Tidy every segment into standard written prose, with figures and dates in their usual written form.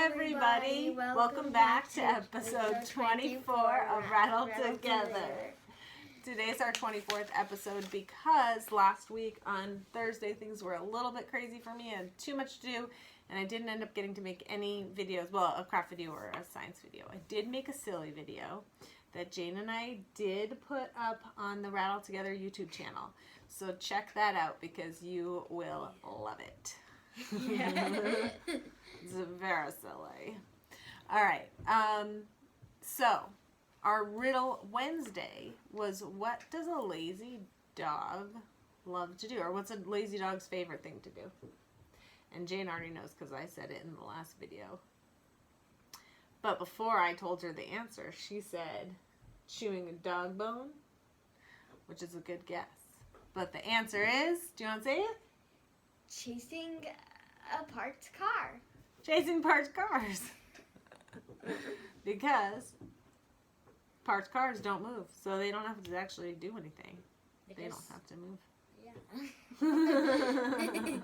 everybody. Welcome back to episode 24 of Rattle Together. Today's our 24th episode because last week on Thursday things were a little bit crazy for me. I had too much to do and I didn't end up getting to make any videos, well, a craft video or a science video. I did make a silly video that Jane and I did put up on the Rattle Together YouTube channel. So check that out because you will love it. It's very silly. All right. So our riddle Wednesday was, what does a lazy dog love to do? Or what's a lazy dog's favorite thing to do? And Jane already knows because I said it in the last video. But before I told her the answer, she said chewing a dog bone, which is a good guess. But the answer is, do you want to say it? Chasing a parked car. Chasing parked cars. Because parked cars don't move, so they don't have to actually do anything. They don't have to move. Yeah.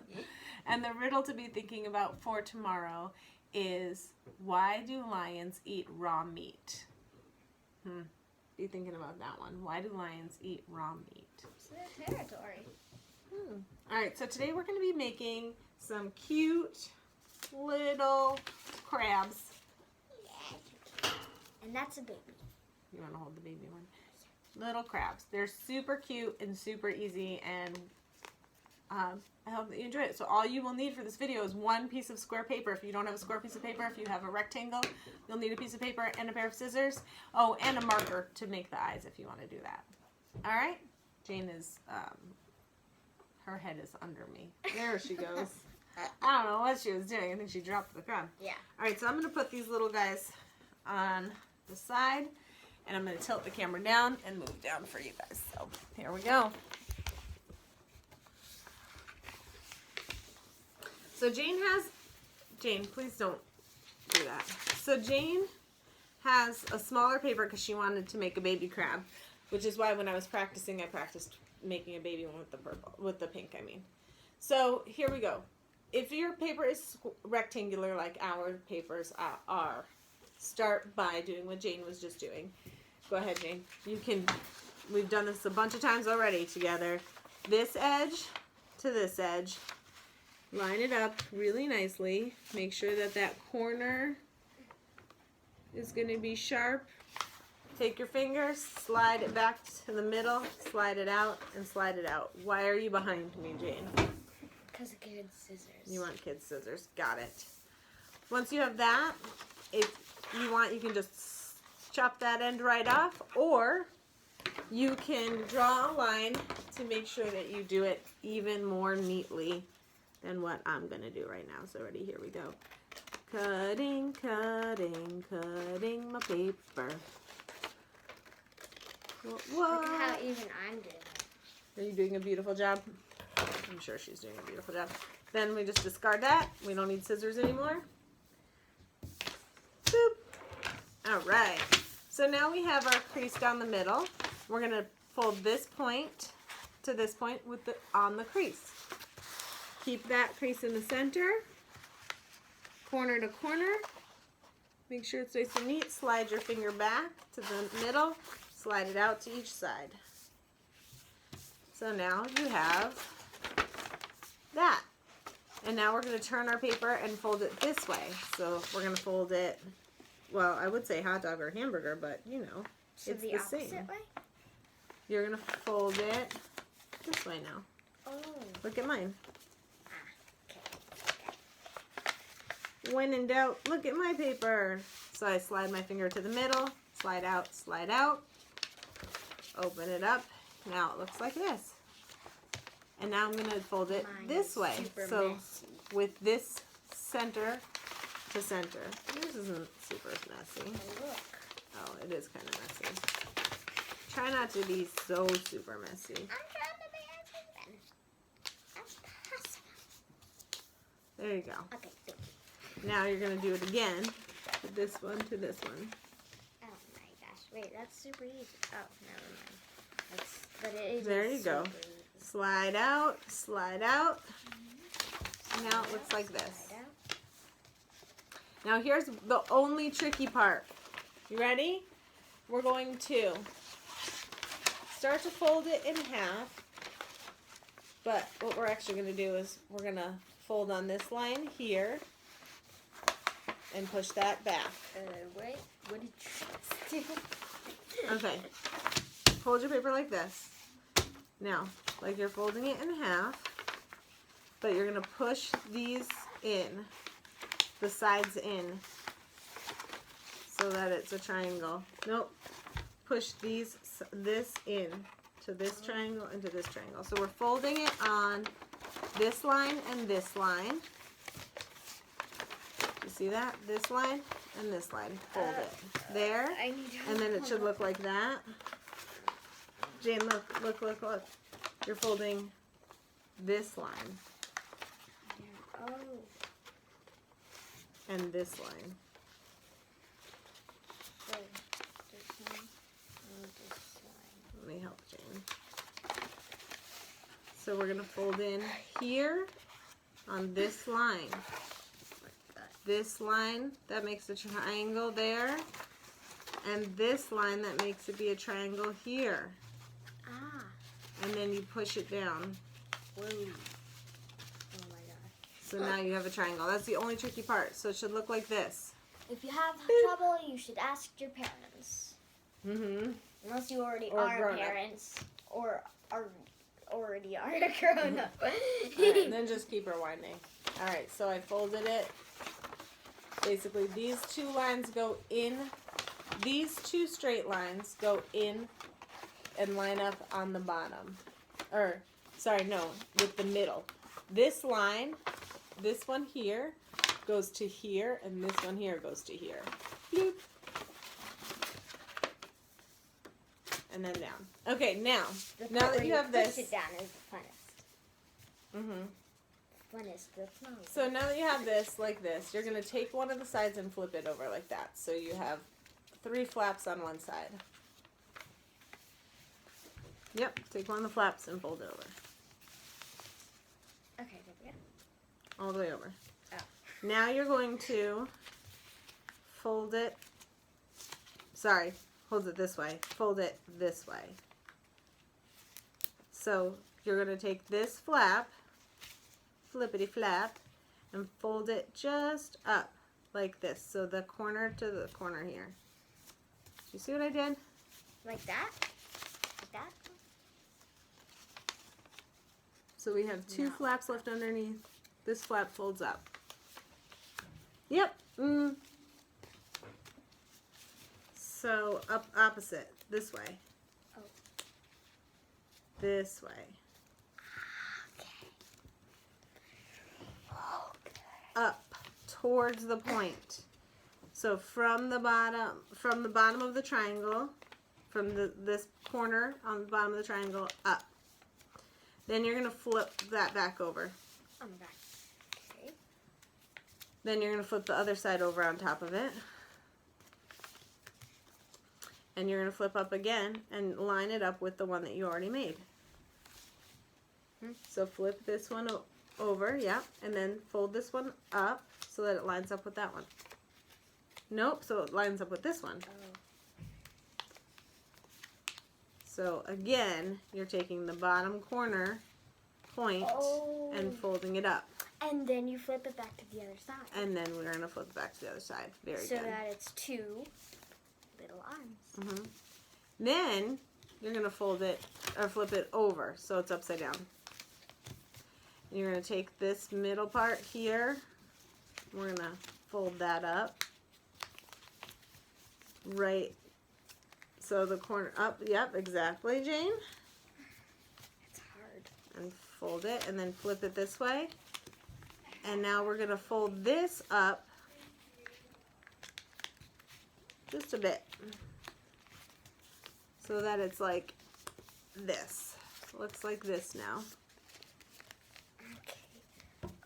And the riddle to be thinking about for tomorrow is, why do lions eat raw meat? Be thinking about that one. Why do lions eat raw meat? It's their territory. Alright, so today we're going to be making some cute little crabs. Yeah. And that's a baby. You want to hold the baby one? Little crabs. They're super cute and super easy, and I hope that you enjoy it. So all you will need for this video is one piece of square paper. If you don't have a square piece of paper, if you have a rectangle, you'll need a piece of paper and a pair of scissors. Oh, and a marker to make the eyes if you want to do that. Alright? Jane is, her head is under me. There she goes. I don't know what she was doing. I think she dropped the crab. Yeah. Alright, so I'm going to put these little guys on the side, and I'm going to tilt the camera down and move down for you guys. So, here we go. So Jane, please don't do that. So Jane has a smaller paper because she wanted to make a baby crab, which is why when I was practicing, I practiced making a baby one with the pink, I mean. So here we go. If your paper is rectangular like our papers are, start by doing what Jane was just doing. Go ahead, Jane. We've done this a bunch of times already together. This edge to this edge. Line it up really nicely. Make sure that that corner is going to be sharp. Take your fingers, slide it back to the middle, slide it out, and slide it out. Why are you behind me, Jane? Because of kids' scissors. You want kids' scissors. Got it. Once you have that, if you want, you can just chop that end right off, or you can draw a line to make sure that you do it even more neatly than what I'm going to do right now. So ready, here we go. Cutting, cutting, cutting my paper. Whoa. Look at how even I'm doing it. Are you doing a beautiful job? I'm sure she's doing a beautiful job. Then we just discard that. We don't need scissors anymore. Boop. Alright. So now we have our crease down the middle. We're going to fold this point to this point on the crease. Keep that crease in the center, corner to corner. Make sure it's nice and neat. Slide your finger back to the middle. Slide it out to each side. So now you have that. And now we're going to turn our paper and fold it this way. So we're going to fold it, well, I would say hot dog or hamburger, but you know, so it's the same. Way? You're going to fold it this way now. Oh. Look at mine. When in doubt, look at my paper. So I slide my finger to the middle, slide out, open it up. Now it looks like this. And now I'm going to fold it this way. So messy. With this center to center. Yours isn't super messy. Oh, look. Oh, it is kind of messy. Try not to be so super messy. I'm trying to be as as possible. There you go. Okay, thank you. Now you're going to do it again. This one to this one. Oh my gosh. Wait, that's super easy. Oh, never mind. But it is there you go. Easy. Slide out, slide out. Now it looks like this. Now here's the only tricky part. You ready? We're going to start to fold it in half. But what we're actually going to do is we're going to fold on this line here and push that back. Wait, what did you just do? Okay. Hold your paper like this. Now, like you're folding it in half, but you're going to push these in, the sides in, so that it's a triangle. Nope. Push this in to this triangle and to this triangle. So we're folding it on this line and this line. You see that? This line and this line. Fold it. There. And then it should look like that. Jane, look, look, look, look. You're folding this line. Oh. And this line. So, this one and this one. Let me help Jane. So we're going to fold in here on this line. This line that makes a triangle there. And this line that makes it be a triangle here. Ah. And then you push it down. Whoa. Oh my gosh. So now you have a triangle. That's the only tricky part. So it should look like this. If you have trouble, you should ask your parents. Mm-hmm. Unless you already Or are grown up. parents. Or are already are a grown up. Alright, and then just keep rewinding. Alright, so I folded it. Basically, these two lines go in. These two straight lines go in and line up on the bottom. Or, sorry, no, with the middle. This line, this one here, goes to here, and this one here goes to here. Bloop. And then down. Okay, now that you have this. Push it down is the funnest. Mm-hmm. Funnest, that's not. So now that you have this like this, you're going to take one of the sides and flip it over like that. So you have 3 flaps on one side. Yep, take one of the flaps and fold it over. Okay, there we go. All the way over. Oh. Now you're going to fold it. Sorry, hold it this way. Fold it this way. So you're going to take this flap, flippity flap, and fold it just up like this. So the corner to the corner here. You see what I did? Like that? Like that? So we have 2 No. flaps left underneath. This flap folds up. Yep. So up opposite. This way. Oh. This way. Up towards the point. So from the bottom of the triangle, from this corner on the bottom of the triangle, up. Then you're going to flip that back over. On the back. Okay. Then you're going to flip the other side over on top of it. And you're going to flip up again and line it up with the one that you already made. So flip this one over, yeah, and then fold this one up so that it lines up with that one. Nope, so it lines up with this one. Oh. So again, you're taking the bottom corner point and folding it up. And then you flip it back to the other side. And then we're going to flip it back to the other side. Very so good. that it's 2 little arms. Mm-hmm. Then you're going to fold it or flip it over so it's upside down. And you're going to take this middle part here. We're going to fold that up. Right. So the corner up. Yep, exactly, Jane. It's hard. And fold it and then flip it this way. And now we're going to fold this up just a bit so that it's like this. Looks like this now. Okay.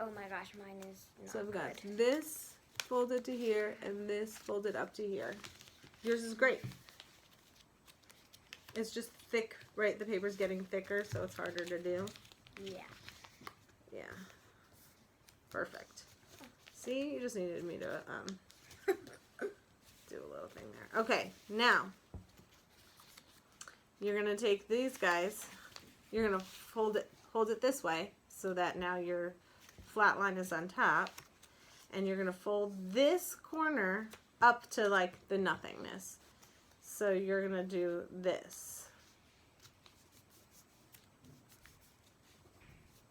Oh my gosh, mine is not So I've got good. this folded to here and this folded up to here. Yours is great. It's just thick, right? The paper's getting thicker, so it's harder to do. Yeah. Yeah. Perfect. See, you just needed me to little thing there. Okay, now you're gonna take these guys. You're gonna hold it this way so that now your flat line is on top, and you're gonna fold this corner up to like the nothingness. So you're gonna do this.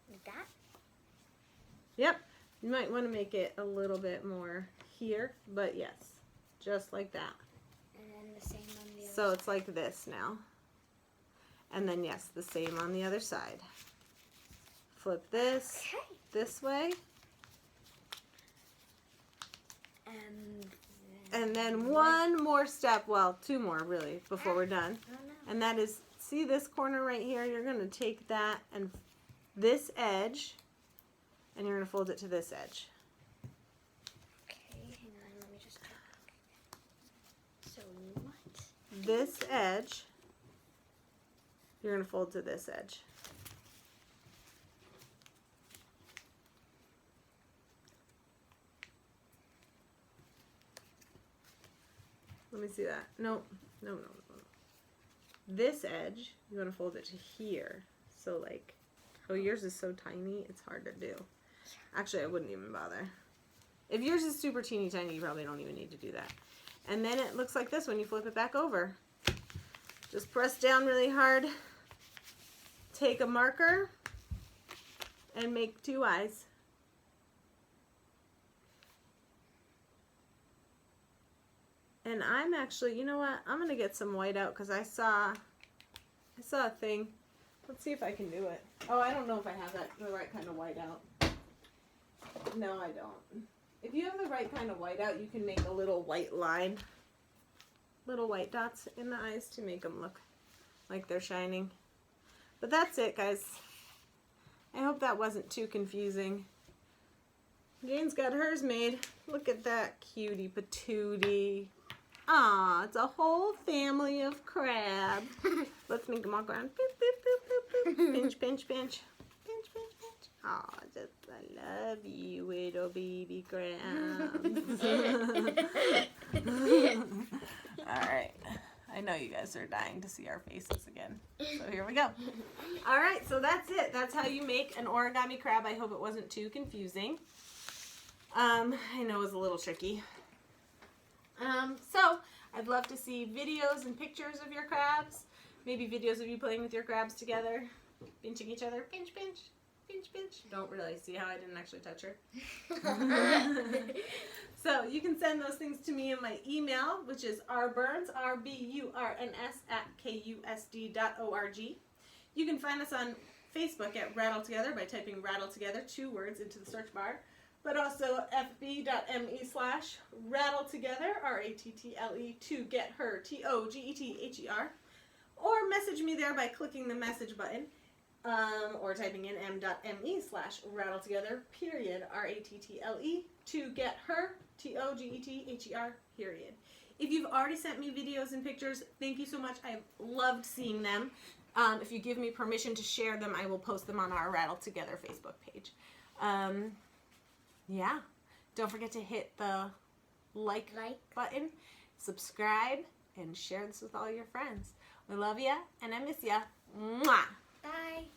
Like that? Yep. You might want to make it a little bit more here, but yes, just like that. And then the same on the other So side. it's like this now. And then yes, the same on the other side. Flip this Okay. this way. And then one more step, well, two more really, before we're done. Oh, no. And that is, see this corner right here? You're going to take that and this edge, and you're going to fold it to this edge. Okay, hang on, let me just check. So what? This edge, you're going to fold to this edge. Let me see that. No. This edge, you want to fold it to here. So like, oh, yours is so tiny, it's hard to do. Actually, I wouldn't even bother. If yours is super teeny tiny, you probably don't even need to do that. And then it looks like this when you flip it back over. Just press down really hard. Take a marker and make two eyes. And I'm actually, you know what? I'm going to get some white out because I saw a thing. Let's see if I can do it. Oh, I don't know if I have the right kind of white out. No, I don't. If you have the right kind of white out, you can make a little white line. Little white dots in the eyes to make them look like they're shining. But that's it, guys. I hope that wasn't too confusing. Jane's got hers made. Look at that cutie patootie. Aw, it's a whole family of crabs. Let's make them walk around. Boop, boop, boop, boop, boop. Pinch, pinch, pinch. Pinch, pinch, pinch. Aw, I love you, little baby crabs. Alright. I know you guys are dying to see our faces again. So here we go. Alright, so that's it. That's how you make an origami crab. I hope it wasn't too confusing. I know it was a little tricky. So I'd love to see videos and pictures of your crabs. Maybe videos of you playing with your crabs together. Pinching each other. Pinch, pinch. Pinch, pinch. Don't really see how I didn't actually touch her. So you can send those things to me in my email, which is rburns, rburns @kusd.org. You can find us on Facebook at Rattle Together by typing Rattle Together, 2 words, into the search bar. But also fb.me/Rattle Together, RATTLE, to get her, TOGETHER. Or message me there by clicking the message button, or typing in m.me/Rattle Together, period, RATTLE, to get her, TOGETHER, period. If you've already sent me videos and pictures, thank you so much. I've loved seeing them. If you give me permission to share them, I will post them on our Rattle Together Facebook page. Yeah. Don't forget to hit the like button, subscribe, and share this with all your friends. We love ya, and I miss ya. Mwah! Bye.